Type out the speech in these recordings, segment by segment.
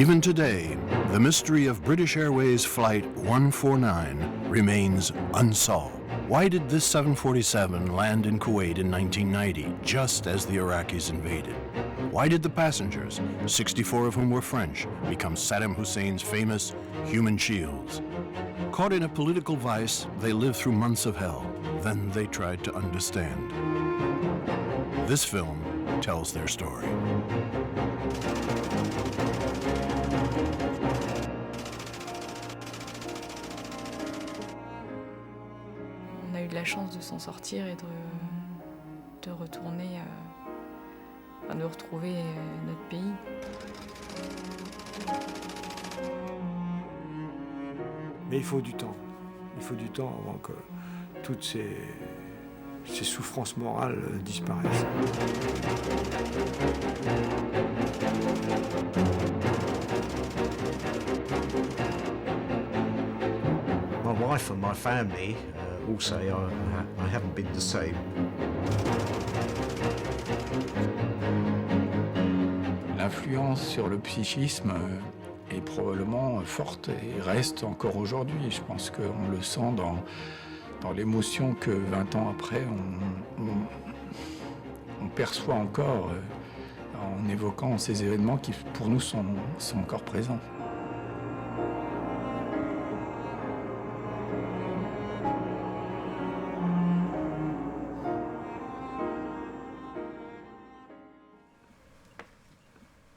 Even today, the mystery of British Airways Flight 149 remains unsolved. Why did this 747 land in Kuwait in 1990, just as the Iraqis invaded? Why did the passengers, 64 of whom were French, become Saddam Hussein's famous human shields? Caught in a political vice, they lived through months of hell. Then they tried to understand. This film tells their story. On a eu de la chance de s'en sortir et de retourner, de retrouver notre pays. Mais il faut du temps. Il faut du temps avant que toutes ces souffrances morales disparaissent. My wife and my family all say I haven't been the same. L'influence sur le psychisme est probablement forte et reste encore aujourd'hui. Je pense qu'on le sent dans l'émotion que 20 ans après, on perçoit encore en évoquant ces événements qui, pour nous, sont encore présents.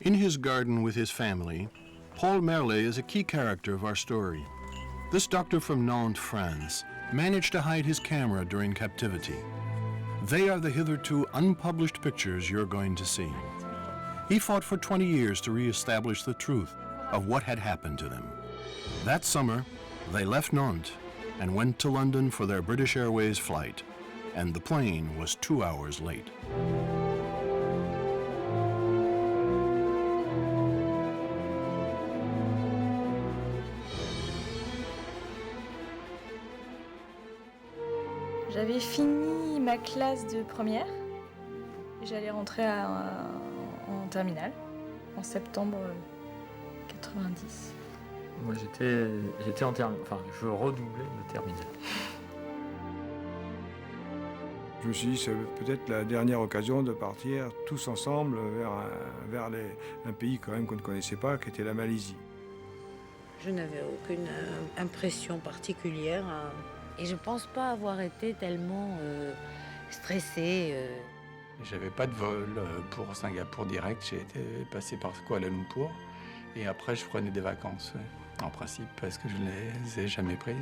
In his garden with his family, Paul Merlet is a key character of our story. This doctor from Nantes, France, managed to hide his camera during captivity. They are the hitherto unpublished pictures you're going to see. He fought for 20 years to re-establish the truth of what had happened to them. That summer, they left Nantes and went to London for their British Airways flight, and the plane was 2 hours late. J'avais fini ma classe de première et j'allais rentrer en terminale en septembre 90. Moi j'étais en terminale, enfin je redoublais le terminal. Je me suis dit, c'est peut-être la dernière occasion de partir tous ensemble vers un pays quand même qu'on ne connaissait pas, qui était la Malaisie. Je n'avais aucune impression particulière. Et je ne pense pas avoir été tellement stressée. J'avais pas de vol pour Singapour direct, j'ai été passé par Kuala Lumpur et après je prenais des vacances, en principe, parce que je ne les ai jamais prises.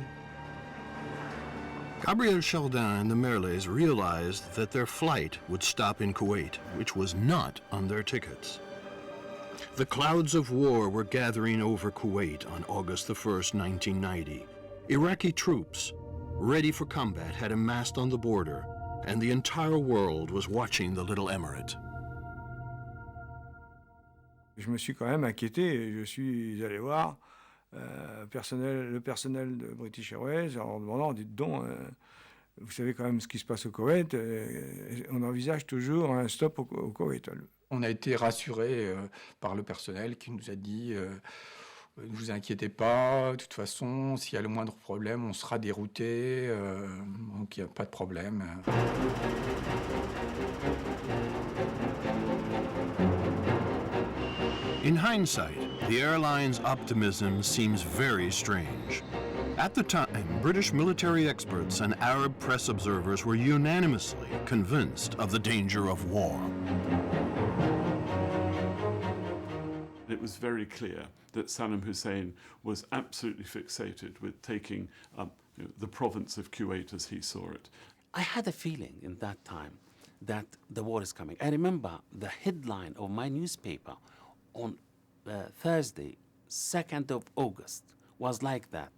Gabriel Chaldin and the Merlets realized that their flight would stop in Kuwait, which was not on their tickets. The clouds of war were gathering over Kuwait on August the 1st, 1990. Iraqi troops, ready for combat, had amassed on the border, and the entire world was watching the little emirate. Je me suis quand même inquiété et je suis allé voir le personnel de British Airways en demandant, dites donc, vous savez quand même ce qui se passe au Koweït, on envisage toujours un stop au Koweït. On a été rassurés par le personnel qui nous a dit ne vous inquiétez pas, de toute façon, s'il y a le moindre problème, on sera dérouté, donc il n'y a pas de problème. In hindsight, the airline's optimism seems very strange. At the time, British military experts and Arab press observers were unanimously convinced of the danger of war. It was very clear that Saddam Hussein was absolutely fixated with taking the province of Kuwait as he saw it. I had a feeling in that time that the war is coming. I remember the headline of my newspaper on Thursday, 2nd of August, was like that.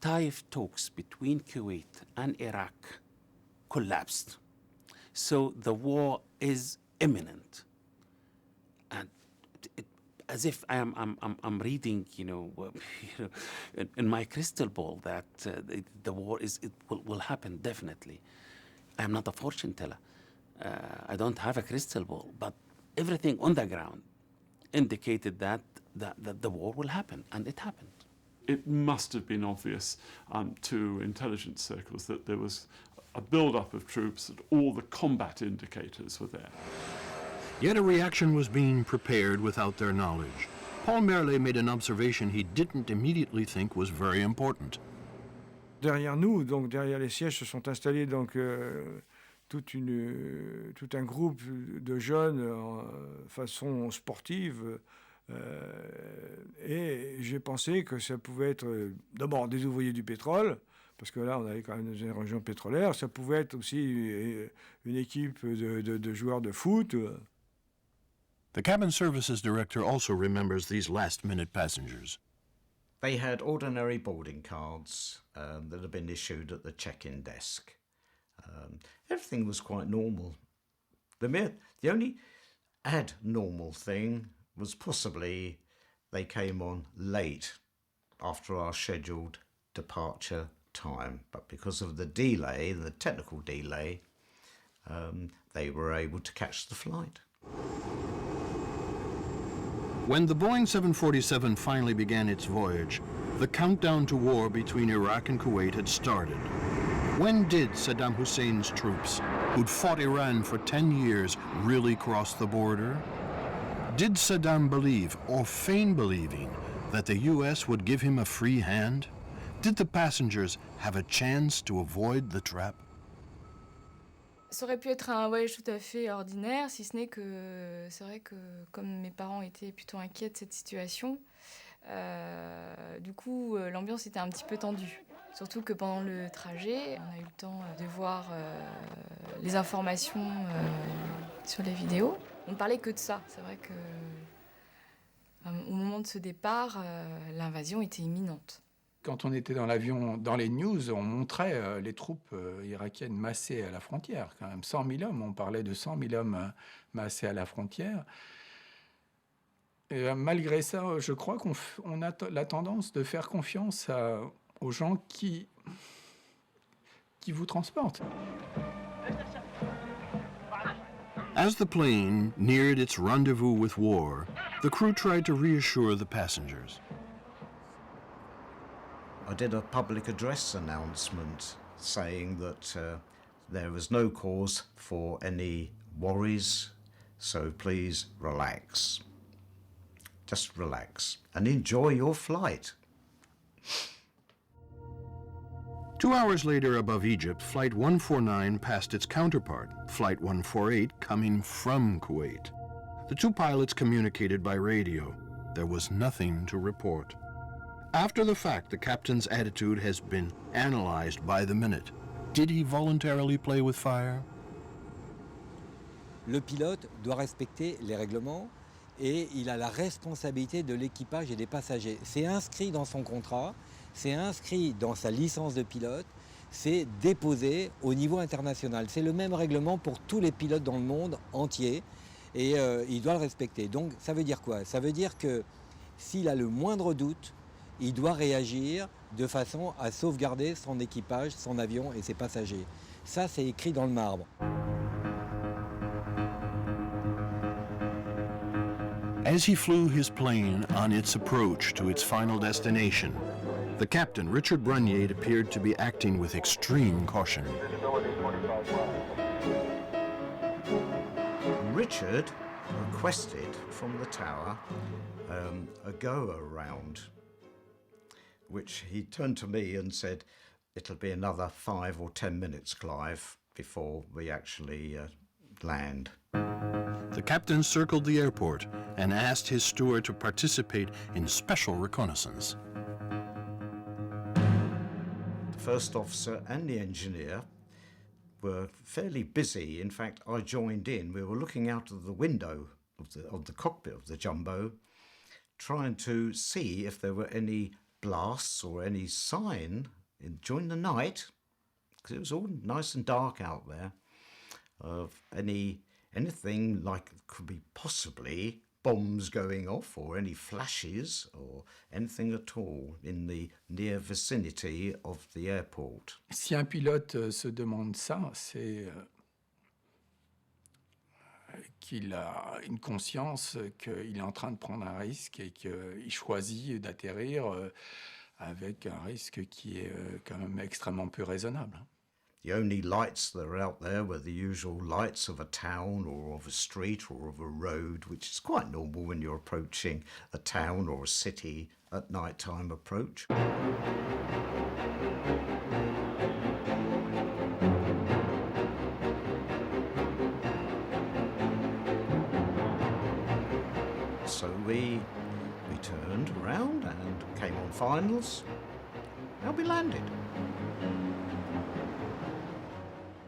Taif talks between Kuwait and Iraq collapsed. So the war is imminent. And as if I'm reading, in my crystal ball that the war will happen definitely. I'm not a fortune teller. I don't have a crystal ball, but everything on the ground indicated that that the war will happen, and it happened. It must have been obvious to intelligence circles that there was a build-up of troops, that all the combat indicators were there. Yet a reaction was being prepared without their knowledge. Paul Merlet made an observation he didn't immediately think was very important. Derrière nous, donc derrière les sièges, se sont installés donc tout un groupe de jeunes façon sportive. Et j'ai pensé que ça pouvait être d'abord des ouvriers du pétrole, parce que là on avait quand même une région pétrolière, ça pouvait être aussi une équipe de joueurs de foot. The cabin services director also remembers these last-minute passengers. They had ordinary boarding cards that had been issued at the check-in desk. Everything was quite normal. The only abnormal thing was possibly they came on late after our scheduled departure time. But because of the delay, the technical delay, they were able to catch the flight. When the Boeing 747 finally began its voyage, the countdown to war between Iraq and Kuwait had started. When did Saddam Hussein's troops, who'd fought Iran for 10 years, really cross the border? Did Saddam believe, or feign believing, that the US would give him a free hand? Did the passengers have a chance to avoid the trap? Ça aurait pu être un voyage tout à fait ordinaire, si ce n'est que c'est vrai que comme mes parents étaient plutôt inquiets de cette situation, du coup l'ambiance était un petit peu tendue. Surtout que pendant le trajet, on a eu le temps de voir les informations sur les vidéos. On ne parlait que de ça. C'est vrai qu'au moment de ce départ, l'invasion était imminente. Quand on était dans l'avion, dans les news, on montrait les troupes irakiennes massées à la frontière. Quand même 100 000 hommes, on parlait de 100 000 hommes massés à la frontière. Et malgré ça, je crois qu'on a la tendance de faire confiance aux gens qui vous transportent. As the plane neared its rendezvous with war, the crew tried to reassure the passengers. I did a public address announcement saying that there was no cause for any worries, so please relax. Just relax and enjoy your flight. 2 hours later above Egypt, Flight 149 passed its counterpart, Flight 148, coming from Kuwait. The two pilots communicated by radio. There was nothing to report. After the fact, the captain's attitude has been analyzed by the minute. Did he voluntarily play with fire? Le pilote doit respecter les règlements et il a la responsabilité de l'équipage et des passagers. C'est inscrit dans son contrat, c'est inscrit dans sa licence de pilote, c'est déposé au niveau international. C'est le même règlement pour tous les pilotes dans le monde entier et il doit le respecter. Donc ça veut dire quoi? Ça veut dire que s'il a le moindre doute, il doit réagir de façon à sauvegarder son équipage, son avion et ses passagers. Ça, c'est écrit dans le marbre. As he flew his plane on its approach to its final destination, the captain, Richard Brunier, appeared to be acting with extreme caution. Richard requested from the tower a go-around, which he turned to me and said, it'll be another 5 or 10 minutes, Clive, before we actually land. The captain circled the airport and asked his steward to participate in special reconnaissance. The first officer and the engineer were fairly busy. In fact, I joined in. We were looking out of the window of the cockpit of the jumbo, trying to see if there were any blasts or any sign during the night, because it was all nice and dark out there, of anything like could be possibly bombs going off or any flashes or anything at all in the near vicinity of the airport. Si un pilote se demande ça, qu'il a une conscience qu'il est en train de prendre un risque et qu'il choisit d'atterrir avec un risque qui est quand même extrêmement peu raisonnable. The only lights that are out there were the usual lights of a town or of a street or of a road, which is quite normal when you're approaching a town or a city at night-time approach. So we turned around and came on finals, and we landed.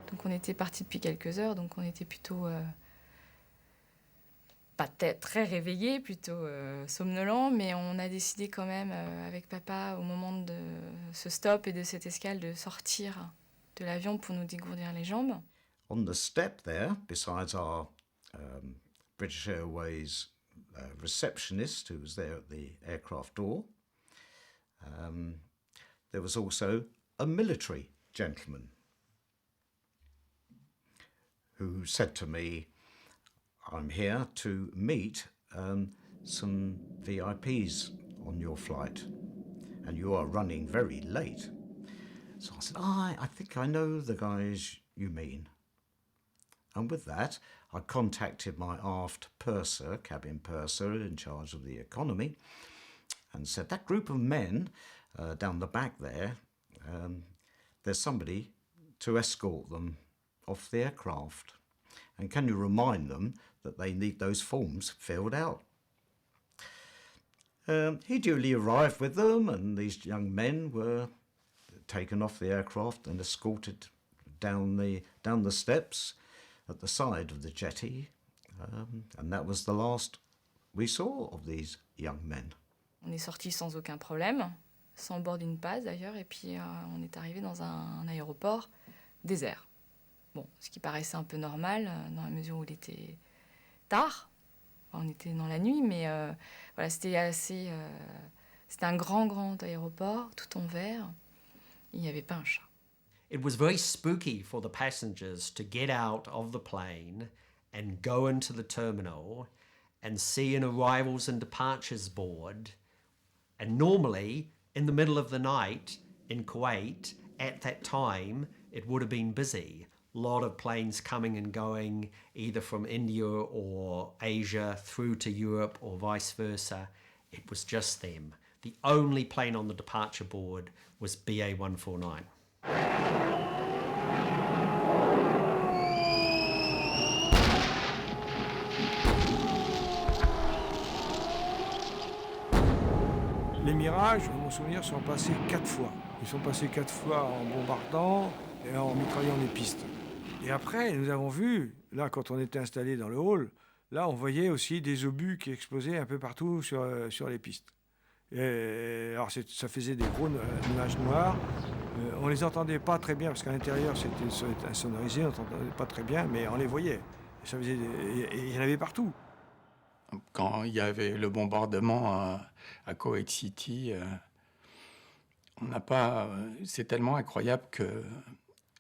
Donc on était parti depuis quelques heures, donc on était plutôt pas très réveillés, plutôt somnolents, mais on a décidé quand même avec papa au moment de ce stop et de cette escale de sortir de l'avion pour nous dégourdir les jambes. On the step there, besides our British Airways receptionist who was there at the aircraft door, there was also a military gentleman who said to me, "I'm here to meet some VIPs on your flight, and you are running very late." So I said, I think I know the guys you mean. And with that, I contacted my aft purser, cabin purser in charge of the economy, and said, that group of men down the back there, there's somebody to escort them off the aircraft. And can you remind them that they need those forms filled out? He duly arrived with them, and these young men were taken off the aircraft and escorted down the steps at the side of the jetty, and that was the last we saw of these young men. On est sorti sans aucun problème, sans bord d'une passe d'ailleurs, et puis on est arrivé dans un aéroport désert. Bon, ce qui paraissait un peu normal dans la mesure où il était tard. Enfin, on était dans la nuit, mais voilà, c'était un grand aéroport, tout en verre. Il n'y avait pas un chat. It was very spooky for the passengers to get out of the plane and go into the terminal and see an arrivals and departures board. And normally, in the middle of the night in Kuwait, at that time, it would have been busy. A lot of planes coming and going, either from India or Asia through to Europe or vice versa. It was just them. The only plane on the departure board was BA 149. Les mirages, mon souvenir, sont passés 4 fois. Ils sont passés 4 fois en bombardant et en mitraillant les pistes. Et après, nous avons vu, là, quand on était installé dans le hall, là, on voyait aussi des obus qui explosaient un peu partout sur les pistes. Et alors, ça faisait des gros nuages noirs. On les entendait pas très bien, parce qu'à l'intérieur, c'était insonorisé, on n'entendait pas très bien, mais on les voyait. Il y en avait partout. Quand il y avait le bombardement à Kuwait City, c'est tellement incroyable que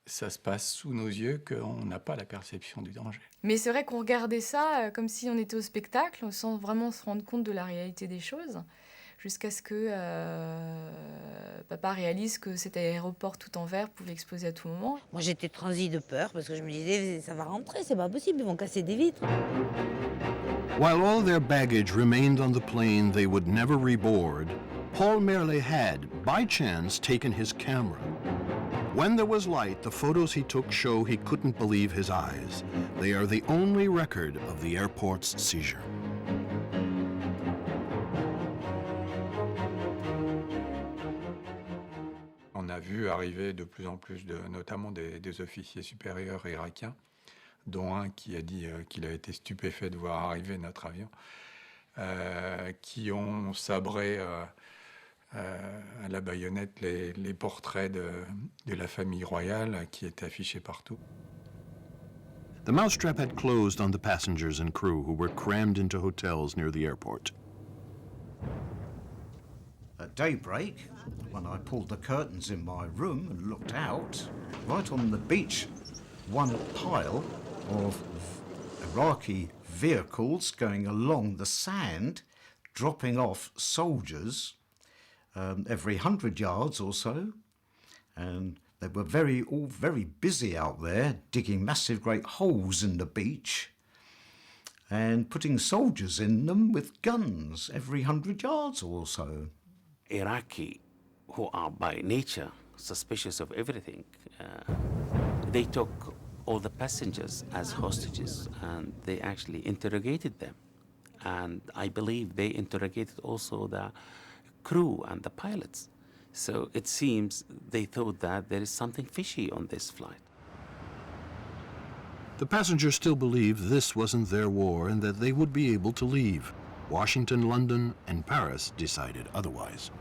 ça se passe sous nos yeux qu'on n'a pas la perception du danger. Mais c'est vrai qu'on regardait ça comme si on était au spectacle, sans vraiment se rendre compte de la réalité des choses, jusqu'à ce que papa réalise que cet aéroport tout en verre pouvait exploser à tout moment. Moi, j'étais transie de peur parce que je me disais, ça va rentrer, c'est pas possible, ils vont casser des vitres. While all their baggage remained on the plane they would never reboard, Paul Merle had, by chance, taken his camera. When there was light, the photos he took show he couldn't believe his eyes. They are the only record of the airport's seizure. On a vu arriver de plus en plus, notamment des officiers supérieurs irakiens, dont un qui a dit qu'il a été stupéfait de voir arriver notre avion, qui ont sabré à la baïonnette les portraits de la famille royale qui étaient affichés partout. The mousetrap had closed on the passengers and crew who were crammed into hotels near the airport. At daybreak, when I pulled the curtains in my room and looked out, right on the beach, one pile of Iraqi vehicles going along the sand, dropping off soldiers every 100 yards or so. And they were all very busy out there, digging massive great holes in the beach and putting soldiers in them with guns every 100 yards or so. Iraqi, who are by nature suspicious of everything, they took all the passengers as hostages and they actually interrogated them. And I believe they interrogated also the crew and the pilots. So it seems they thought that there is something fishy on this flight. The passengers still believed this wasn't their war and that they would be able to leave. Washington, London, and Paris decided otherwise.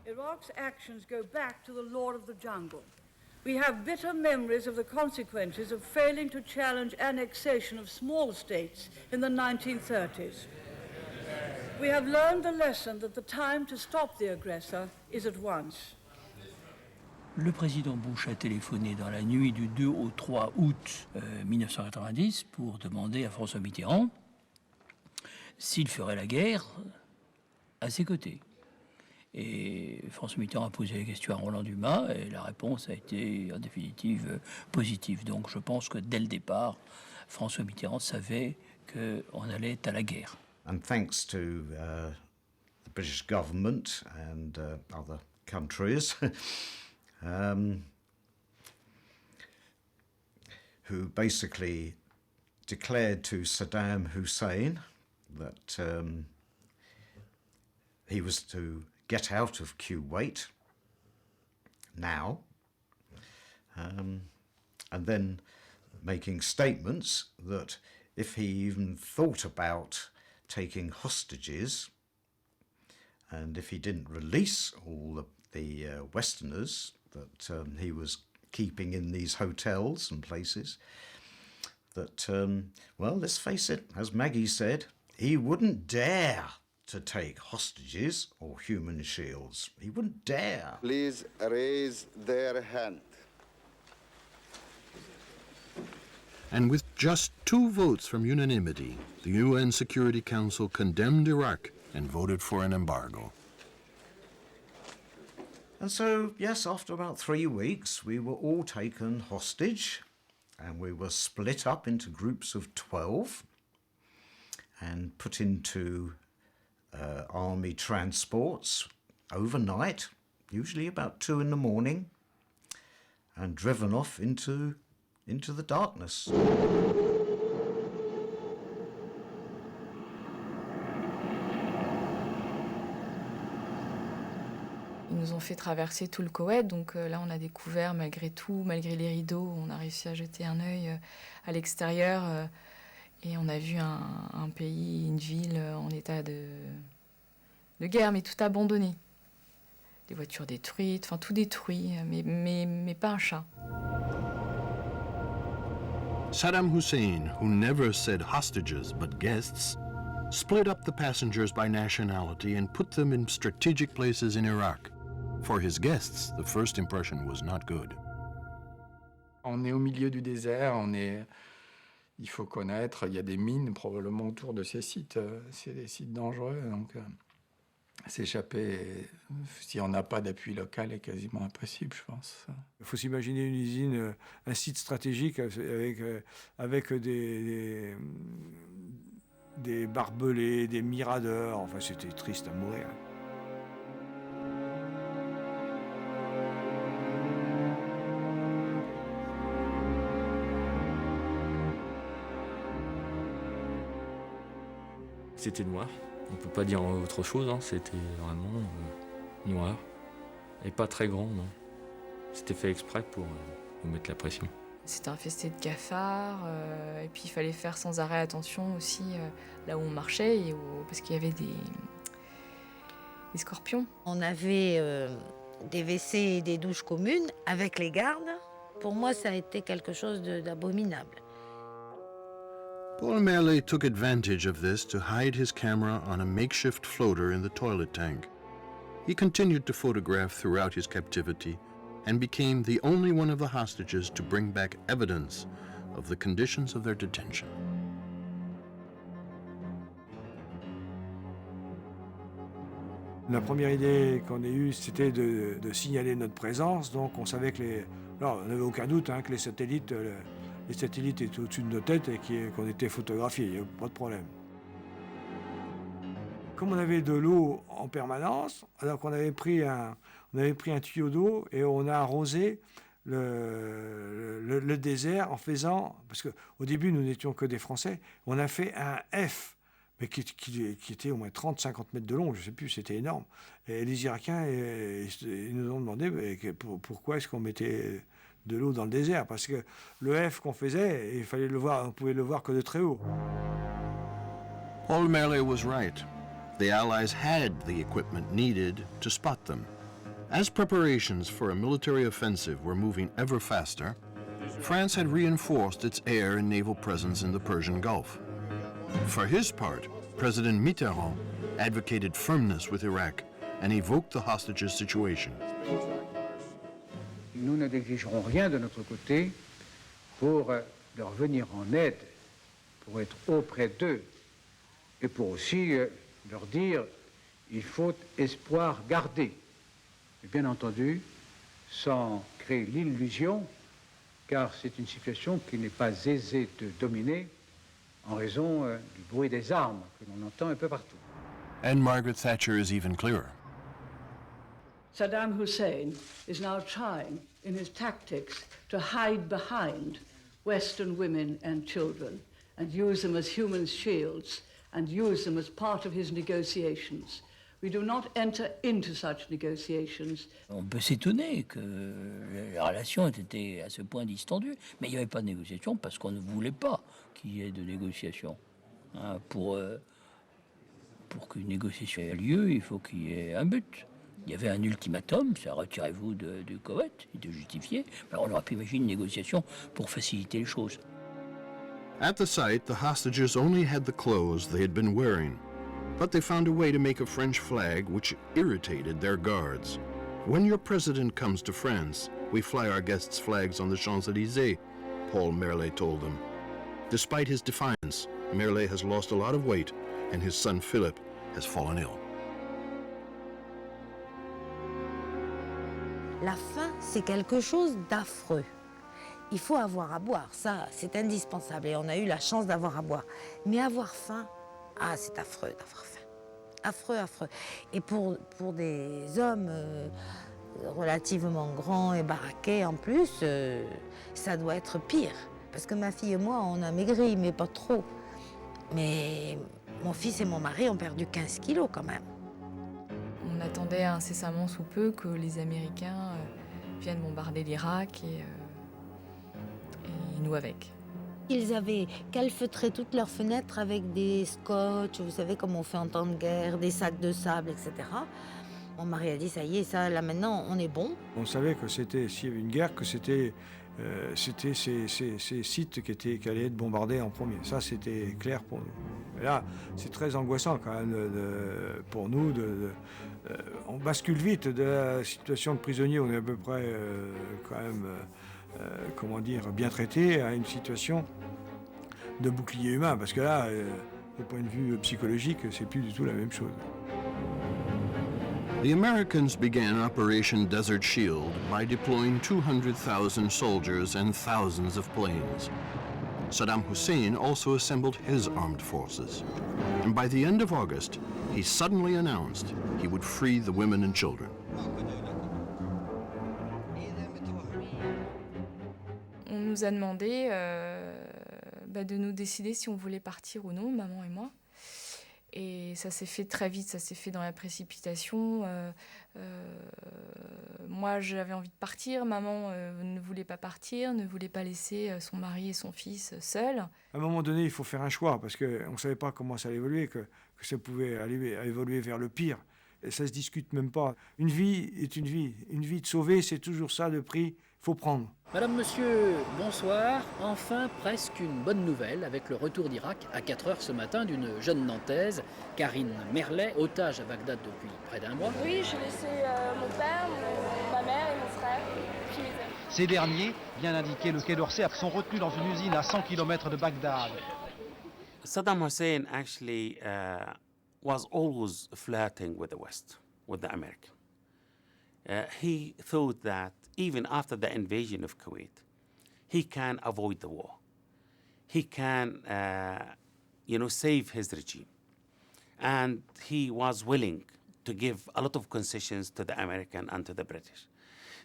Iraq's actions go back to the Lord of the Jungle. We have bitter memories of the consequences of failing to challenge annexation of small states in the 1930s. We have learned the lesson that the time to stop the aggressor is at once. Le président Bush a téléphoné dans la nuit du 2 au 3 août 1990 pour demander à François Mitterrand s'il ferait la guerre à ses côtés. Et François Mitterrand a posé la question à Roland Dumas et la réponse a été en définitive positive. Donc je pense que dès le départ, François Mitterrand savait qu'on allait à la guerre. And thanks to the British government and other countries who basically declared to Saddam Hussein that he was to get out of Kuwait now, and then making statements that if he even thought about taking hostages and if he didn't release all the Westerners that he was keeping in these hotels and places, that, well, let's face it, as Maggie said, he wouldn't dare to take hostages or human shields. He wouldn't dare. Please raise their hand. And with just 2 votes from unanimity, the UN Security Council condemned Iraq and voted for an embargo. And so, yes, after about 3 weeks, we were all taken hostage and we were split up into groups of 12 and put into army transports overnight, usually about 2 in the morning, and driven off into the darkness. Ils nous ont fait traverser tout le Koweït, donc là on a découvert malgré tout, malgré les rideaux, on a réussi à jeter un œil à l'extérieur et on a vu un pays, une ville en état de guerre, mais tout abandonné. Des voitures détruites, enfin tout détruit, mais pas un chat. Saddam Hussein, who never said hostages but guests, split up the passengers by nationality and put them in strategic places in Iraq. For his guests, the first impression was not good. On est au milieu du désert, il faut connaître, il y a des mines probablement autour de ces sites. C'est des sites dangereux, donc s'échapper, si on n'a pas d'appui local, est quasiment impossible, je pense. Il faut s'imaginer une usine, un site stratégique avec des barbelés, des miradors. Enfin, c'était triste à mourir. C'était noir. On ne peut pas dire autre chose, hein. C'était vraiment noir. Et pas très grand, non. C'était fait exprès pour nous mettre la pression. C'était infesté de cafards, et puis il fallait faire sans arrêt attention aussi là où on marchait, parce qu'il y avait des scorpions. On avait des WC et des douches communes avec les gardes. Pour moi, ça a été quelque chose d'abominable. Paul Merlet took advantage of this to hide his camera on a makeshift floater in the toilet tank. He continued to photograph throughout his captivity and became the only one of the hostages to bring back evidence of the conditions of their detention. La première idée qu'on ait eue, c'était de signaler notre présence. Donc on savait que alors, on n'avait aucun doute que les satellites étaient au-dessus de nos têtes et qu'on était photographiés. Il n'y avait pas de problème. Comme on avait de l'eau en permanence, alors qu'on avait pris un tuyau d'eau et on a arrosé le désert en faisant, parce qu'au début nous n'étions que des Français, on a fait un F, mais qui était au moins 30-50 mètres de long, je ne sais plus, c'était énorme. Et les Irakiens ils nous ont demandé pourquoi est-ce qu'on mettait de l'eau dans le désert, parce que le F qu'on faisait, il fallait le voir, on pouvait le voir que de très haut. Paul Merle was right. The Allies had the equipment needed to spot them. As preparations for a military offensive were moving ever faster, France had reinforced its air and naval presence in the Persian Gulf. For his part, President Mitterrand advocated firmness with Iraq and evoked the hostages situation. Nous ne négligerons rien de notre côté pour leur venir en aide, pour être auprès d'eux et pour aussi leur dire il faut espoir garder. Et bien entendu, sans créer l'illusion, car c'est une situation qui n'est pas aisée de dominer en raison du bruit des armes que l'on entend un peu partout. And Margaret Thatcher is even clearer. Saddam Hussein is now trying, in his tactics, to hide behind Western women and children and use them as human shields and use them as part of his negotiations. We do not enter into such negotiations. On peut s'étonner que les relations aient été à ce point distendues, mais il n'y avait pas de négociation parce qu'on ne voulait pas qu'il y ait de négociation. Pour qu'une négociation ait lieu, il faut qu'il y ait un but. Il y avait un ultimatum, c'est retirez-vous du Koweït, il était justifié. Alors on aurait pu imaginer une négociation pour faciliter les choses. At the site, the hostages only had the clothes they had been wearing, but they found a way to make a French flag which irritated their guards. When your president comes to France, we fly our guests' flags on the Champs-Élysées, Paul Merle told them. Despite his defiance, Merle has lost a lot of weight, and his son Philip has fallen ill. La faim, c'est quelque chose d'affreux. Il faut avoir à boire, ça, c'est indispensable. Et on a eu la chance d'avoir à boire. Mais avoir faim, c'est affreux d'avoir faim. Affreux, affreux. Et pour des hommes relativement grands et baraqués en plus, ça doit être pire. Parce que ma fille et moi, on a maigri, mais pas trop. Mais mon fils et mon mari ont perdu 15 kilos quand même. On attendait incessamment sous peu que les Américains viennent bombarder l'Irak et nous avec. Ils avaient calfeutré toutes leurs fenêtres avec des scotch, vous savez comme on fait en temps de guerre, des sacs de sable, etc. Mon mari a dit ça y est, ça là maintenant on est bon. On savait que c'était, s'il y avait une guerre, que c'était ces sites qui allaient être bombardés en premier. Ça c'était clair pour nous. Et là, c'est très angoissant quand même pour nous. On bascule vite de la situation de prisonnier, on est à peu près quand même... bien traité à une situation de bouclier humain, parce que là, au point de vue psychologique, c'est plus du tout la même chose. The Americans began Operation Desert Shield by deploying 200,000 soldiers and thousands of planes. Saddam Hussein also assembled his armed forces. And by the end of August, he suddenly announced he would free the women and children. On nous a demandé de nous décider si on voulait partir ou non, maman et moi. Et ça s'est fait très vite, ça s'est fait dans la précipitation. Moi, j'avais envie de partir. Maman ne voulait pas partir, ne voulait pas laisser son mari et son fils seuls. À un moment donné, il faut faire un choix, parce qu'on ne savait pas comment ça allait évoluer, que ça pouvait aller à évoluer vers le pire. Et ça ne se discute même pas. Une vie est une vie. Une vie de sauver, c'est toujours ça le prix. Il faut prendre. Madame, monsieur, bonsoir. Enfin, presque une bonne nouvelle avec le retour d'Irak à 4 heures ce matin d'une jeune Nantaise, Karine Merlet, otage à Bagdad depuis près d'un mois. Oui, j'ai laissé mon père, ma mère et mon frère. Ces derniers, bien indiqué le Quai d'Orsay, sont retenus dans une usine à 100 km de Bagdad. Saddam Hussein actually was always flirting with the West. with the American. He thought that even after the invasion of Kuwait, he can avoid the war. He can, save his regime. And he was willing to give a lot of concessions to the American and to the British.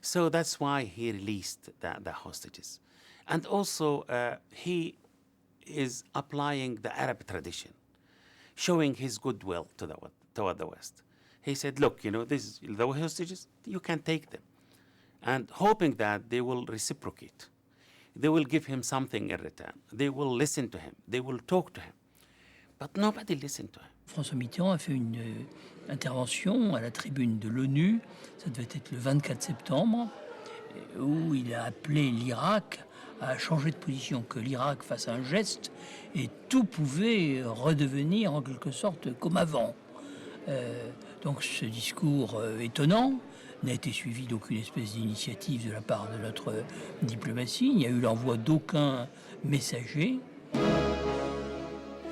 So that's why he released the hostages. And also, he is applying the Arab tradition, showing his goodwill toward the West. He said, look, the hostages, you can take them. And hoping that they will reciprocate. They will give him something in return. They will listen to him. They will talk to him. But nobody listened to him. François Mitterrand a fait une intervention à la tribune de l'ONU, ça devait être le 24 septembre, où il a appelé l'Irak à changer de position, que l'Irak fasse un geste et tout pouvait redevenir en quelque sorte comme avant. Donc ce discours étonnant n'a été suivi d'aucune espèce d'initiative de la part de notre diplomatie. Il n'y a eu l'envoi d'aucun messager.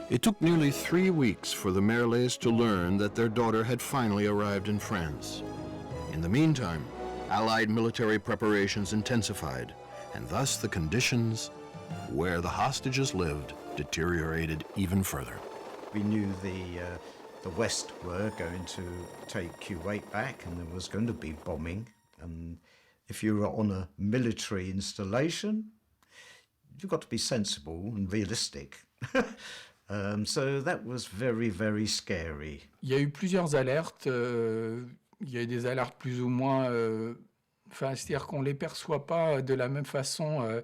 It took nearly 3 weeks for the Merles to learn that their daughter had finally arrived in France. In the meantime, Allied military preparations intensified, and thus the conditions where the hostages lived deteriorated even further. We knew the West were going to take Kuwait back, and there was going to be bombing. And if you were on a military installation, you've got to be sensible and realistic. So that was very, very scary. Il y a eu plusieurs alertes. Il y a eu des alertes plus ou moins... c'est-à-dire qu'on ne les perçoit pas de la même façon.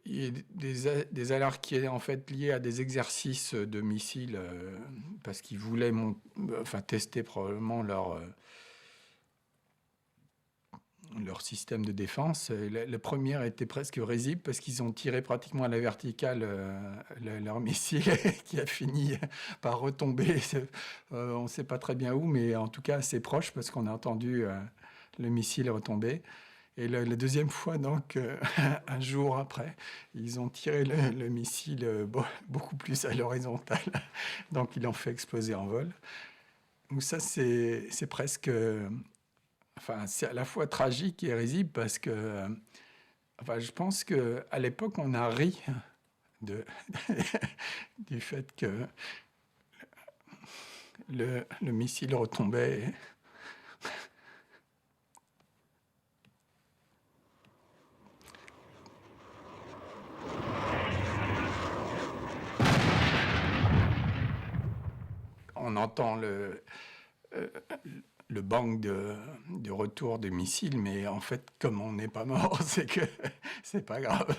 Il y a des alertes qui étaient en fait liées à des exercices de missiles parce qu'ils voulaient tester probablement leur système de défense. Le premier était presque risible parce qu'ils ont tiré pratiquement à la verticale leur missile qui a fini par retomber. On ne sait pas très bien où, mais en tout cas assez proche parce qu'on a entendu le missile retomber. Et la deuxième fois, donc, un jour après, ils ont tiré le missile beaucoup plus à l'horizontale. Donc, ils l'ont fait exploser en vol. Donc ça, c'est presque... c'est à la fois tragique et risible parce que... je pense qu'à l'époque, on a ri du fait que le missile retombait... On entend le bang de retour du missile, mais en fait, comme on n'est pas mort, c'est que c'est pas grave.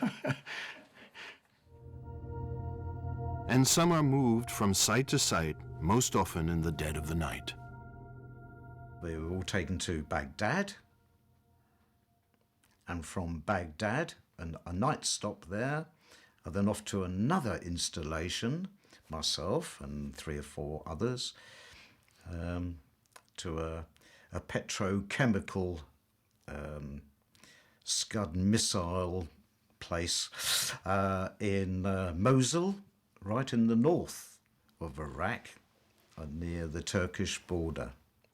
And some are moved from site to site, most often in the dead of the night. They were all taken to Baghdad, and from Baghdad, and a night stop there, and then off to another installation, myself and 3 or 4 others, to a petrochemical Scud missile place in Mosul, right in the north of Iraq, near the Turkish border.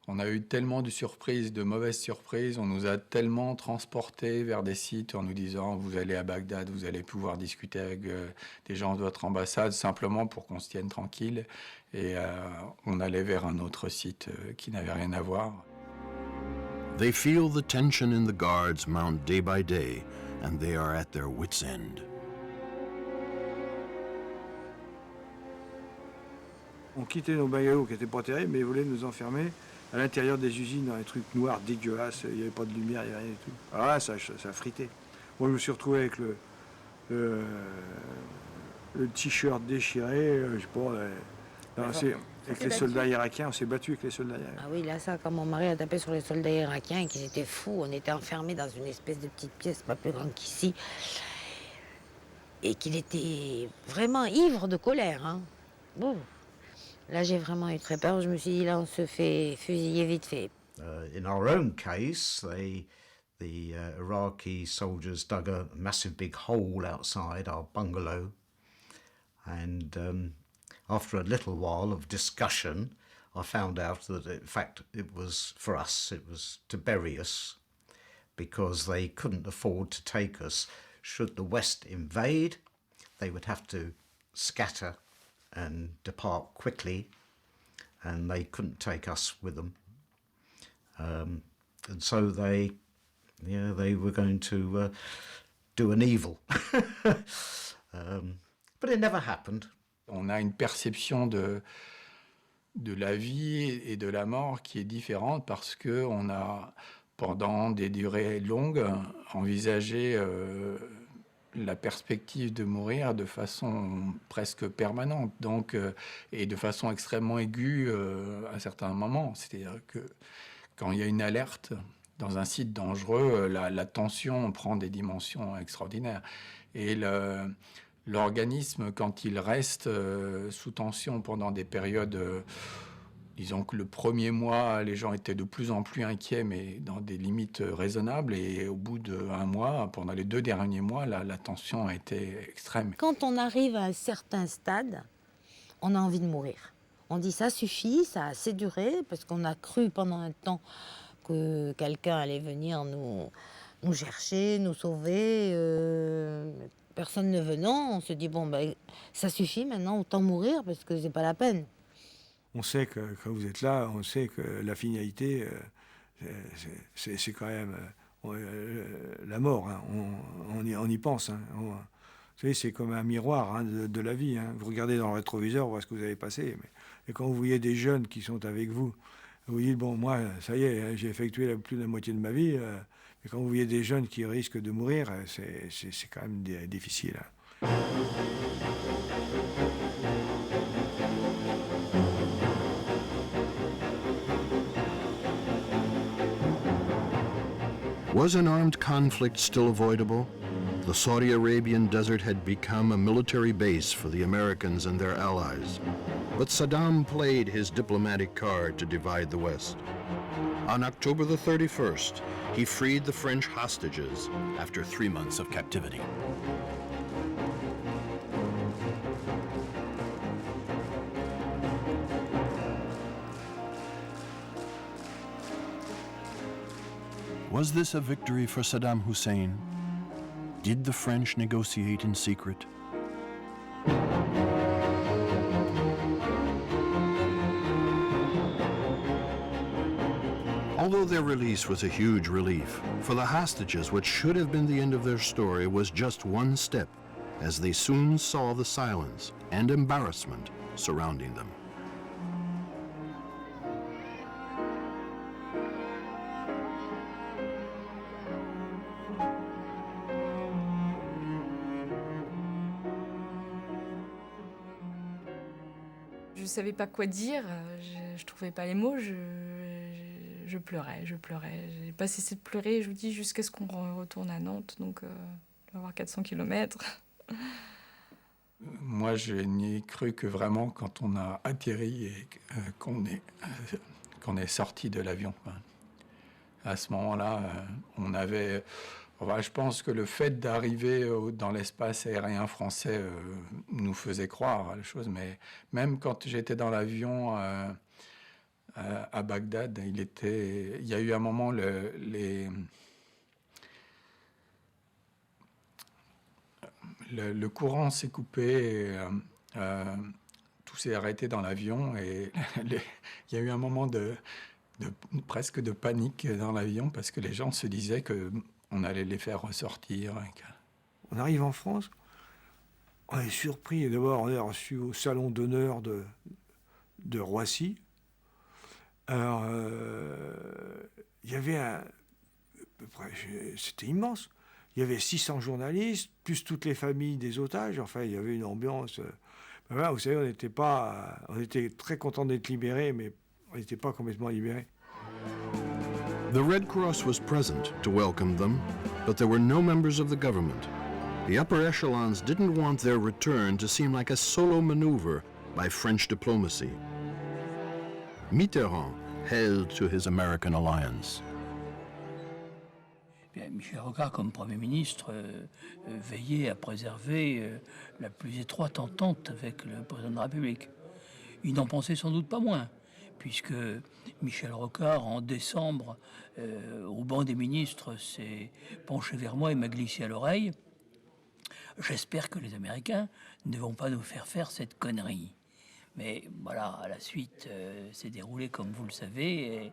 On a eu tellement de surprises, de mauvaises surprises. On nous a tellement transportés vers des sites en nous disant « Vous allez à Bagdad, vous allez pouvoir discuter avec des gens de votre ambassade simplement pour qu'on se tienne tranquille. » Et on allait vers un autre site qui n'avait rien à voir. They feel the tension in the guards mount day by day, and they are at their wits' end. On quittait nos bungalows qui n'étaient pas terribles, mais ils voulaient nous enfermer à l'intérieur des usines dans des trucs noirs dégueulasses. Il n'y avait pas de lumière, il n'y avait rien du tout. Alors là, ça fritait. Moi, je me suis retrouvé avec le t-shirt déchiré, je sais pas, avec les soldats irakiens, on s'est battu avec les soldats irakiens. Ah oui, là, ça, quand mon mari a tapé sur les soldats irakiens et qu'ils étaient fous, on était enfermés dans une espèce de petite pièce, pas plus grande qu'ici, et qu'il était vraiment ivre de colère. Hein. Bon. Là, j'ai vraiment eu très peur. Je me suis dit, là, on se fait fusiller vite fait. In our own case, the Iraqi soldiers dug a massive big hole outside our bungalow. And after a little while of discussion, I found out that, in fact, it was to bury us because they couldn't afford to take us. Should the West invade, they would have to scatter and depart quickly, and they couldn't take us with them. And so they were going to do an evil. But it never happened. On a une perception de la vie et de la mort qui est différente parce qu'on a, pendant des durées longues, envisagé la perspective de mourir de façon presque permanente, donc, et de façon extrêmement aiguë à certains moments. C'est-à-dire que quand il y a une alerte dans un site dangereux, la tension prend des dimensions extraordinaires. Et l'organisme, quand il reste sous tension pendant des périodes, disons que le premier mois, les gens étaient de plus en plus inquiets, mais dans des limites raisonnables. Et au bout d'un mois, pendant les 2 derniers mois, la tension a été extrême. Quand on arrive à un certain stade, on a envie de mourir. On dit ça suffit, ça a assez duré, parce qu'on a cru pendant un temps que quelqu'un allait venir nous chercher, nous sauver. Personne ne venant, on se dit bon ben ça suffit maintenant, autant mourir parce que c'est pas la peine. On sait que quand vous êtes là, on sait que la finalité, c'est quand même la mort. Hein. On y pense. Hein. Vous savez, c'est comme un miroir hein, de la vie. Hein. Vous regardez dans le rétroviseur, vous voyez ce que vous avez passé. Et quand vous voyez des jeunes qui sont avec vous, vous dites bon, moi, ça y est, hein, j'ai effectué plus de la moitié de ma vie. Et quand vous voyez des jeunes qui risquent de mourir, c'est quand même difficile. Hein. Was an armed conflict still avoidable? The Saudi Arabian desert had become a military base for the Americans and their allies. But Saddam played his diplomatic card to divide the West. On October the 31st, he freed the French hostages after 3 months of captivity. Was this a victory for Saddam Hussein? Did the French negotiate in secret? Although their release was a huge relief, for the hostages what should have been the end of their story was just one step, as they soon saw the silence and embarrassment surrounding them. Je savais pas quoi dire, je trouvais pas les mots, je pleurais. J'ai pas cessé de pleurer, je vous dis, jusqu'à ce qu'on retourne à Nantes, donc on va avoir 400 km. Moi, je n'y ai cru que vraiment quand on a atterri et qu'on est sorti de l'avion. À ce moment-là, on avait... Enfin, je pense que le fait d'arriver dans l'espace aérien français nous faisait croire à la chose, mais même quand j'étais dans l'avion à Bagdad, il y a eu un moment, le courant s'est coupé, tout s'est arrêté dans l'avion et il y a eu un moment presque de panique dans l'avion parce que les gens se disaient qu'on allait les faire ressortir. On arrive en France, on est surpris. D'abord, on est reçu au salon d'honneur de Roissy. Alors, il y avait c'était immense. Il y avait 600 journalistes, plus toutes les familles des otages. Enfin, il y avait une ambiance. Voilà, vous savez, on était très contents d'être libérés, mais on n'était pas complètement libérés. The Red Cross was present to welcome them, but there were no members of the government. The upper echelons didn't want their return to seem like a solo maneuver by French diplomacy. Mitterrand held to his American alliance. Bien, Michel Rocard, comme Premier ministre, veillait à préserver la plus étroite entente avec le président de la République. Il n'en pensait sans doute pas moins, puisque Michel Rocard, en décembre, au banc des ministres, s'est penché vers moi et m'a glissé à l'oreille. J'espère que les Américains ne vont pas nous faire cette connerie. Mais voilà, à la suite, s'est déroulé comme vous le savez, et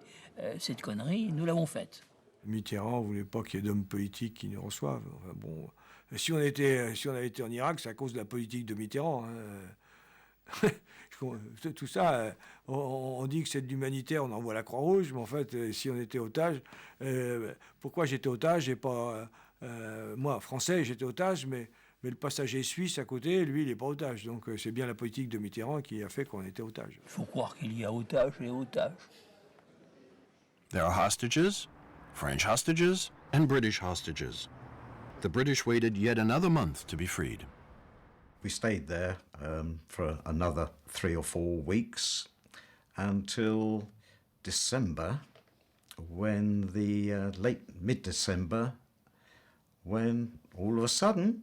cette connerie, nous l'avons faite. Mitterrand ne voulait pas qu'il y ait d'hommes politiques qui nous reçoivent. Enfin, bon, si on avait été en Irak, c'est à cause de la politique de Mitterrand. Hein. Tout ça, on dit que c'est de l'humanitaire, on envoie la Croix-Rouge, mais en fait, si on était otage, pourquoi j'étais otage et pas... moi, français, j'étais otage, mais le passager suisse à côté, lui, il n'est pas otage. Donc c'est bien la politique de Mitterrand qui a fait qu'on était otage. Il faut croire qu'il y a otage et otage. There are hostages, French hostages, and British hostages. The British waited yet another month to be freed. We stayed there for another 3 or 4 weeks until December, when the late mid-December, when all of a sudden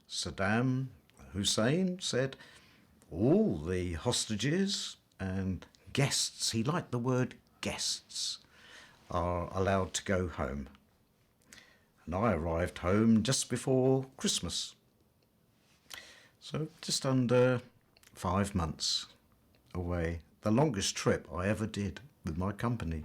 Saddam Hussein said all the hostages and guests, he liked the word guests, are allowed to go home. And I arrived home just before Christmas. So just under 5 months away. The longest trip I ever did with my company.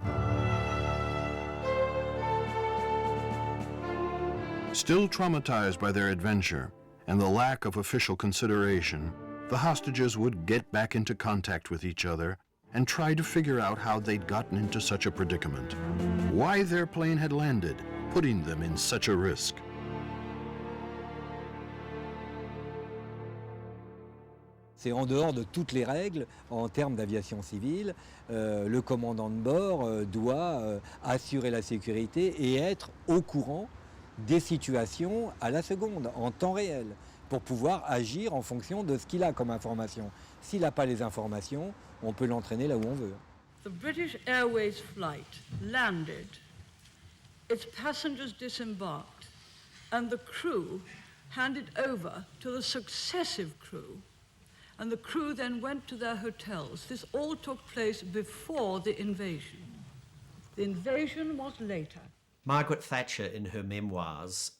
Still traumatized by their adventure and the lack of official consideration, the hostages would get back into contact with each other and try to figure out how they'd gotten into such a predicament, why their plane had landed, putting them in such a risk. C'est en dehors de toutes les règles en termes d'aviation civile. Le commandant de bord doit assurer la sécurité et être au courant des situations à la seconde, en temps réel, pour pouvoir agir en fonction de ce qu'il a comme information. S'il n'a pas les informations, on peut l'entraîner là où on veut. The British Airways flight landed, its passengers disembarked, and the crew handed over to the successive crew. And the crew then went to their hotels. This all took place before the invasion. The invasion was later. Margaret Thatcher, in her memoirs,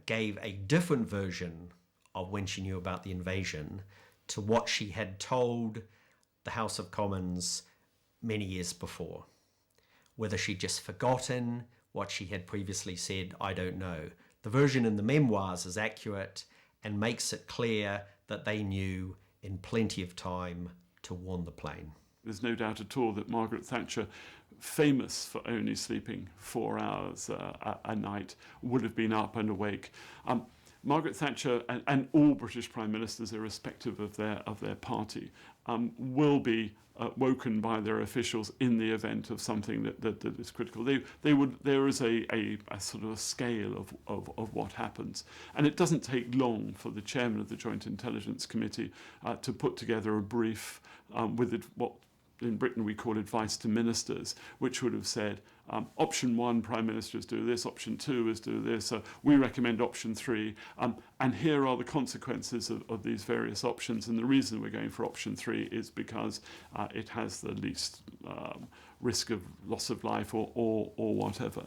gave a different version of when she knew about the invasion to what she had told the House of Commons many years before. Whether she'd just forgotten what she had previously said, I don't know. The version in the memoirs is accurate and makes it clear that they knew in plenty of time to warn the plane. There's no doubt at all that Margaret Thatcher, famous for only sleeping 4 hours a night, would have been up and awake. Margaret Thatcher and all British Prime Ministers, irrespective of their party, will be woken by their officials in the event of something that is critical. There is a sort of a scale of what happens, and it doesn't take long for the chairman of the Joint Intelligence Committee to put together a brief with what in Britain we call advice to ministers, which would have said, option 1, Prime Ministers do this, option 2 is do this, we recommend option 3, and here are the consequences of these various options, and the reason we're going for option 3 is because it has the least risk of loss of life or whatever.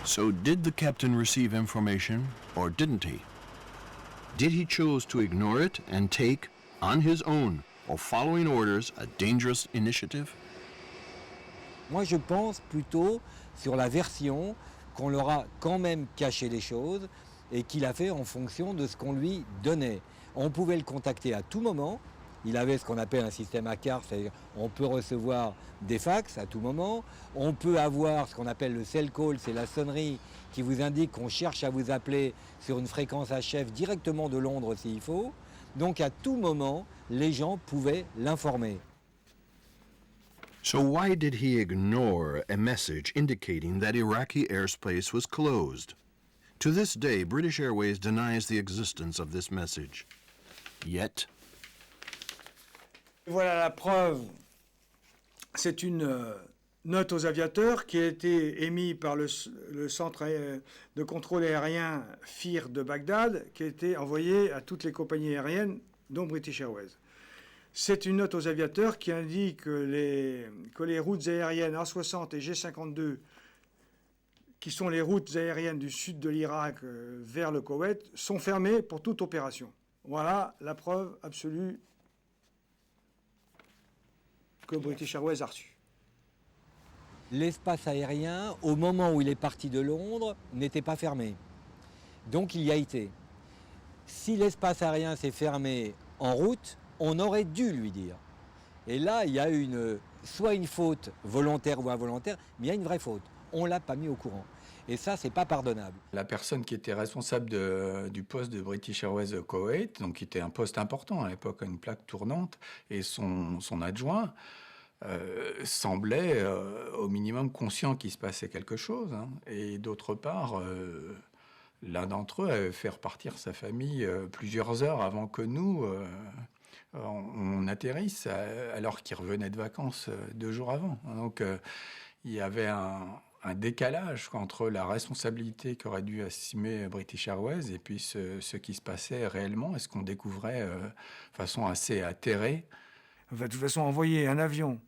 So did the captain receive information, or didn't he? Did he choose to ignore it and take, on his own, or following orders, a dangerous initiative? Moi, je pense plutôt sur la version qu'on leur a quand même caché les choses et qu'il a fait en fonction de ce qu'on lui donnait. On pouvait le contacter à tout moment. Il avait ce qu'on appelle un système à carte, c'est-à-dire on peut recevoir des fax à tout moment. On peut avoir ce qu'on appelle le cell call, c'est la sonnerie qui vous indique qu'on cherche à vous appeler sur une fréquence HF directement de Londres s'il faut. Donc à tout moment, les gens pouvaient l'informer. So why did he ignore a message indicating that Iraqi airspace was closed? To this day, British Airways denies the existence of this message. Yet... Voilà la preuve. C'est une note aux aviateurs qui a été émise par le centre de contrôle aérien FIR de Bagdad, qui a été envoyée à toutes les compagnies aériennes, dont British Airways. C'est une note aux aviateurs qui indique que les routes aériennes A60 et G52, qui sont les routes aériennes du sud de l'Irak vers le Koweït, sont fermées pour toute opération. Voilà la preuve absolue que British Airways a reçue. L'espace aérien, au moment où il est parti de Londres, n'était pas fermé. Donc il y a été. Si l'espace aérien s'est fermé en route, on aurait dû lui dire. Et là, il y a soit une faute volontaire ou involontaire, mais il y a une vraie faute. On ne l'a pas mis au courant. Et ça, c'est pas pardonnable. La personne qui était responsable du poste de British Airways au Koweït, donc qui était un poste important à l'époque, une plaque tournante, et son adjoint semblait au minimum conscient qu'il se passait quelque chose. Hein. Et d'autre part, l'un d'entre eux avait fait repartir sa famille plusieurs heures avant que nous, on atterrisse, alors qu'il revenait de vacances 2 jours avant. Donc il y avait un décalage entre la responsabilité qu'aurait dû assumer British Airways et puis ce qui se passait réellement et ce qu'on découvrait de façon assez atterrée. Enfin, de toute façon, envoyer un avion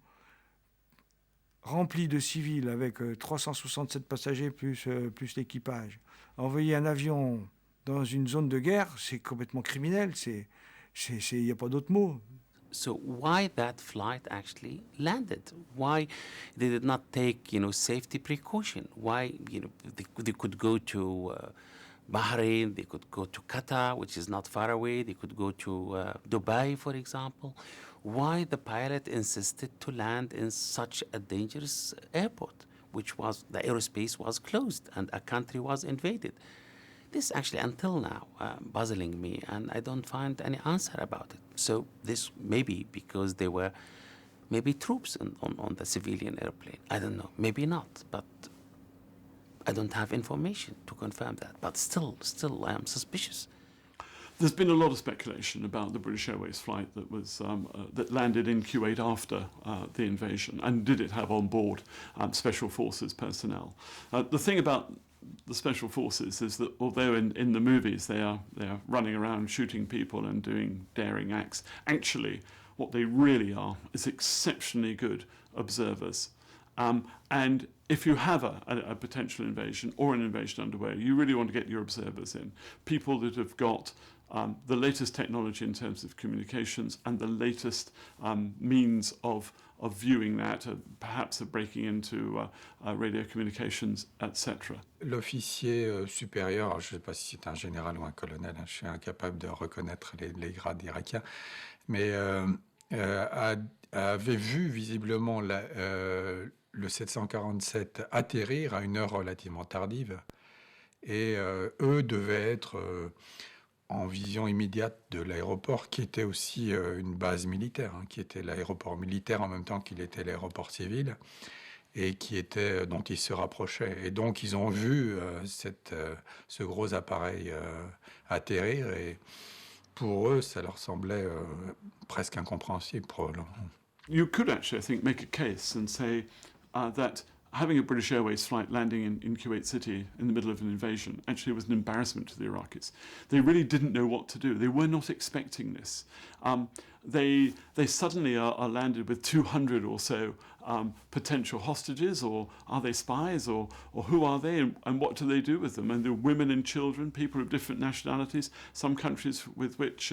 rempli de civils avec 367 passagers plus l'équipage, envoyer un avion dans une zone de guerre, c'est complètement criminel, il n'y a pas d'autre mot. So why that flight actually landed? Why they did not take, safety precaution? Why, they could go to Bahrain, they could go to Qatar, which is not far away. They could go to Dubai, for example. Why the pilot insisted to land in such a dangerous airport, the aerospace was closed and a country was invaded? This actually, until now, puzzling me, and I don't find any answer about it. So this may be because there were maybe troops on the civilian airplane. I don't know, maybe not, but I don't have information to confirm that. But still, I am suspicious. There's been a lot of speculation about the British Airways flight that was that landed in Kuwait after the invasion, and did it have on board special forces personnel? The thing about the special forces is that although in the movies they are running around shooting people and doing daring acts, actually what they really are is exceptionally good observers. And if you have a potential invasion or an invasion underway, you really want to get your observers in. People that have got the latest technology in terms of communications and the latest means of viewing that, perhaps of breaking into radio communications, etc. L'officier supérieur, alors je ne sais pas si c'est un général ou un colonel, hein, je suis incapable de reconnaître les grades irakiens, mais avait vu visiblement le 747 atterrir à une heure relativement tardive, et eux devaient être en vision immédiate de l'aéroport, qui était aussi une base militaire, hein, qui était l'aéroport militaire en même temps qu'il était l'aéroport civil, et dont ils se rapprochaient. Et donc ils ont vu ce gros appareil atterrir, et pour eux, ça leur semblait presque incompréhensible, probablement. You could actually, I think, make a case and say that having a British Airways flight landing in Kuwait City in the middle of an invasion actually was an embarrassment to the Iraqis. They really didn't know what to do. They were not expecting this. They suddenly are landed with 200 or so potential hostages, or are they spies, or who are they, and what do they do with them? And they're women and children, people of different nationalities, some countries with which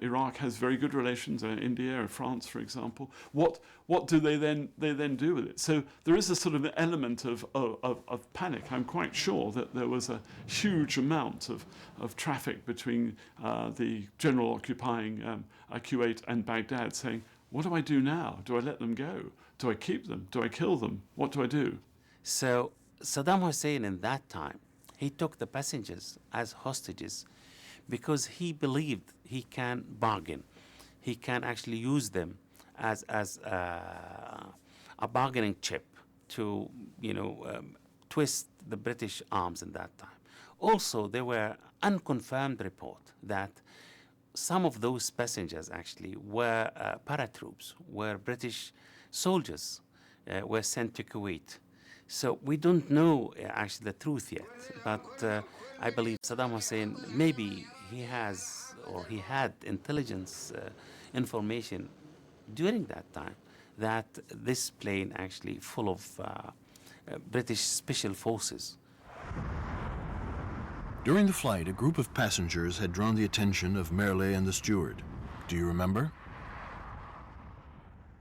Iraq has very good relations, India or France, for example. What do they then do with it? So there is a sort of element of panic. I'm quite sure that there was a huge amount of traffic between the general occupying Kuwait and Baghdad, saying, what do I do now? Do I let them go? Do I keep them? Do I kill them? What do I do? So Saddam Hussein in that time, he took the passengers as hostages because he believed he can bargain. He can actually use them as a bargaining chip to, twist the British arms in that time. Also, there were unconfirmed reports that some of those passengers actually were paratroops, were British soldiers were sent to Kuwait. So we don't know actually the truth yet, but I believe Saddam Hussein, maybe he has or he had intelligence information during that time that this plane actually full of British Special Forces. During the flight, a group of passengers had drawn the attention of Merle and the steward. Do you remember?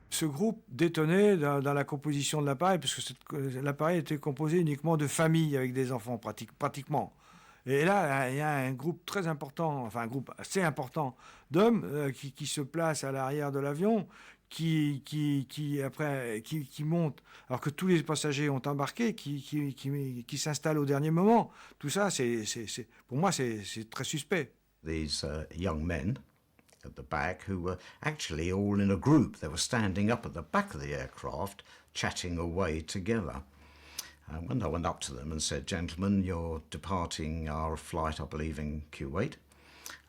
Ce groupe détonnait dans la composition de l'appareil, puisque l'appareil était composé uniquement de familles avec des enfants, pratiquement. Et là, il y a un groupe très important, enfin un groupe assez important d'hommes qui se placent à l'arrière de l'avion, qui montent, alors que tous les passagers ont embarqué, qui s'installent au dernier moment. Tout ça, pour moi, c'est très suspect. These young men at the back who were actually all in a group. They were standing up at the back of the aircraft, chatting away together. When I went up to them and said, "Gentlemen, you're departing our flight, I believe, in Kuwait,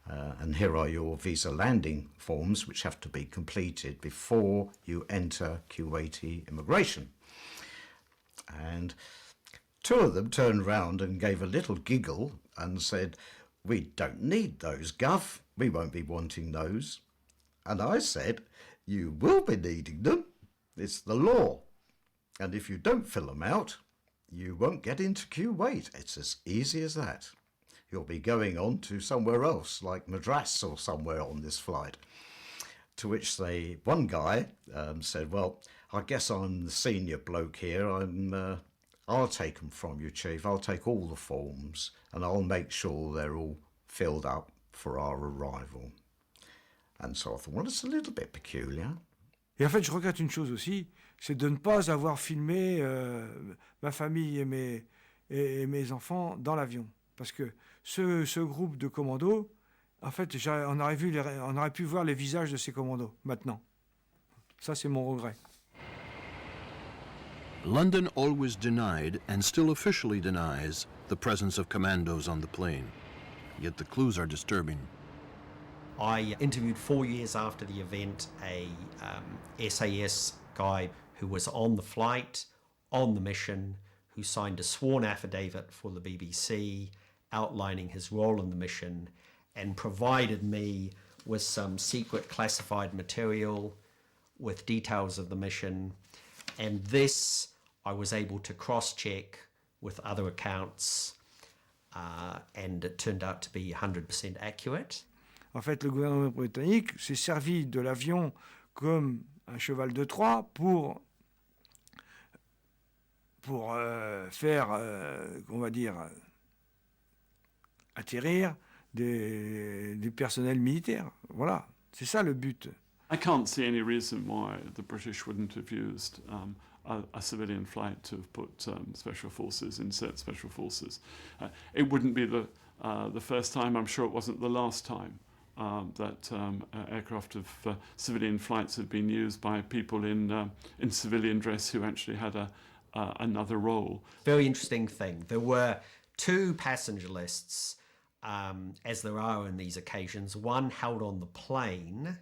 and here are your visa landing forms which have to be completed before you enter Kuwaiti immigration." And two of them turned round and gave a little giggle and said, "We don't need those, Gov. We won't be wanting those." And I said, "You will be needing them. It's the law. And if you don't fill them out, you won't get into Kuwait. It's as easy as that. You'll be going on to somewhere else, like Madras or somewhere on this flight." To which one guy said, "Well, I guess I'm the senior bloke here. I'll take them from you, Chief. I'll take all the forms and I'll make sure they're all filled up for our arrival." And so I thought, well, it's a little bit peculiar. Et en fait, je regrette une chose aussi, c'est de ne pas avoir filmé ma famille et mes enfants dans l'avion. Parce que ce groupe de commandos, en fait, on aurait pu voir les visages de ces commandos, maintenant. Ça, c'est mon regret. London always denied, and still officially denies, the presence of commandos on the plane. Yet the clues are disturbing. I interviewed 4 years after the event a SAS guy who was on the flight, on the mission, who signed a sworn affidavit for the BBC outlining his role in the mission and provided me with some secret classified material with details of the mission. And this I was able to cross-check with other accounts and it turned out to be 100% accurate. En fait, le gouvernement britannique s'est servi de l'avion comme un cheval de Troie pour faire, on va dire, atterrir des personnels militaires. Voilà, c'est ça le but. I can't see any reason why the British wouldn't have used a civilian flight to have put special forces, insert special forces. It wouldn't be the first time, I'm sure it wasn't the last time, that aircraft of civilian flights have been used by people in civilian dress who actually had another role. Very interesting thing. There were 2 passenger lists, as there are in these occasions, one held on the plane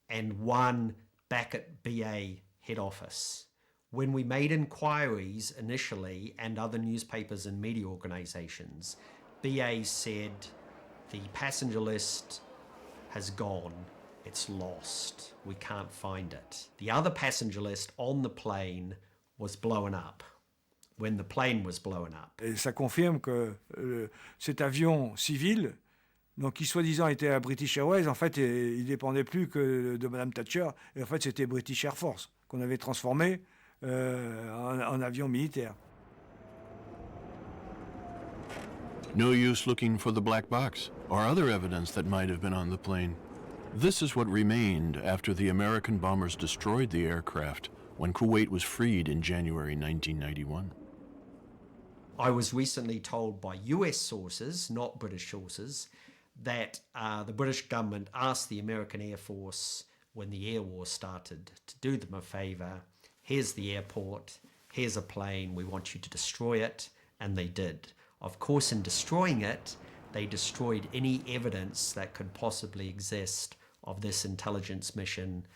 and one back at BA head office. When we made inquiries initially, and other newspapers and media organisations, BA said the passenger list has gone, it's lost, we can't find it. The other passenger list on the plane was blown up, when the plane was blown up. Et ça confirme que cet avion civil, donc qui soi-disant était à British Airways, en fait, il dépendait plus que de Madame Thatcher, et en fait, c'était British Air Force qu'on avait transformé en avion militaire. No use looking for the black box or other evidence that might have been on the plane. This is what remained after the American bombers destroyed the aircraft when Kuwait was freed in January 1991. I was recently told by US sources, not British sources, that the British government asked the American Air Force when the air war started to do them a favour. Here's the airport, here's a plane, we want you to destroy it, and they did. Of course, in destroying it, they destroyed any evidence that could possibly exist of this intelligence mission,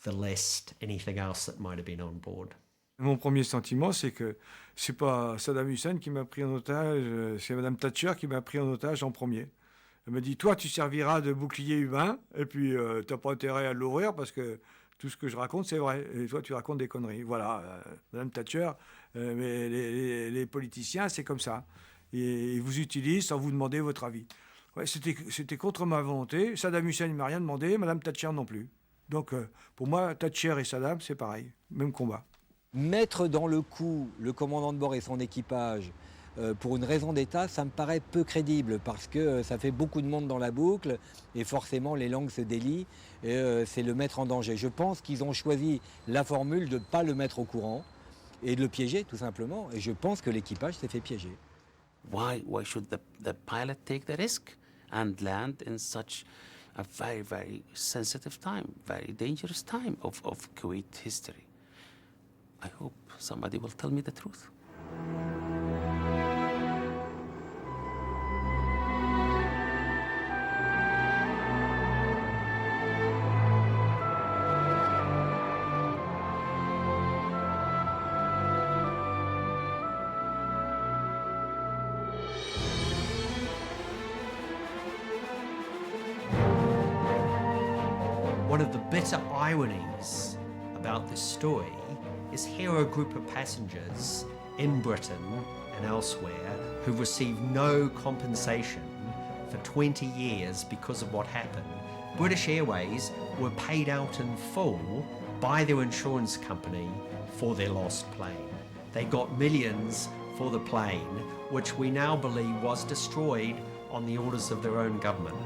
the list, anything else that might have been on board. Mon premier sentiment, c'est que c'est pas Saddam Hussein qui m'a pris en otage, c'est Madame Thatcher qui m'a pris en otage en premier. Elle me dit, toi, tu serviras de bouclier humain, et puis t'as pas intérêt à l'ouvrir parce que tout ce que je raconte, c'est vrai. Et toi, tu racontes des conneries. Voilà, Madame Thatcher, mais les politiciens, c'est comme ça. Et ils vous utilisent sans vous demander votre avis. Ouais, c'était contre ma volonté. Saddam Hussein ne m'a rien demandé, Madame Thatcher non plus. Donc, pour moi, Thatcher et Saddam, c'est pareil, même combat. Mettre dans le coup le commandant de bord et son équipage pour une raison d'État, ça me paraît peu crédible parce que ça fait beaucoup de monde dans la boucle et forcément les langues se délient et c'est le mettre en danger. Je pense qu'ils ont choisi la formule de ne pas le mettre au courant et de le piéger tout simplement et je pense que l'équipage s'est fait piéger. Why should the pilot take the risk and land in such a very, very sensitive time, very dangerous time of Kuwait history? I hope somebody will tell me the truth. One of the bitter ironies about this story is here are a group of passengers in Britain and elsewhere who received no compensation for 20 years because of what happened. British Airways were paid out in full by their insurance company for their lost plane. They got millions for the plane, which we now believe was destroyed on the orders of their own government.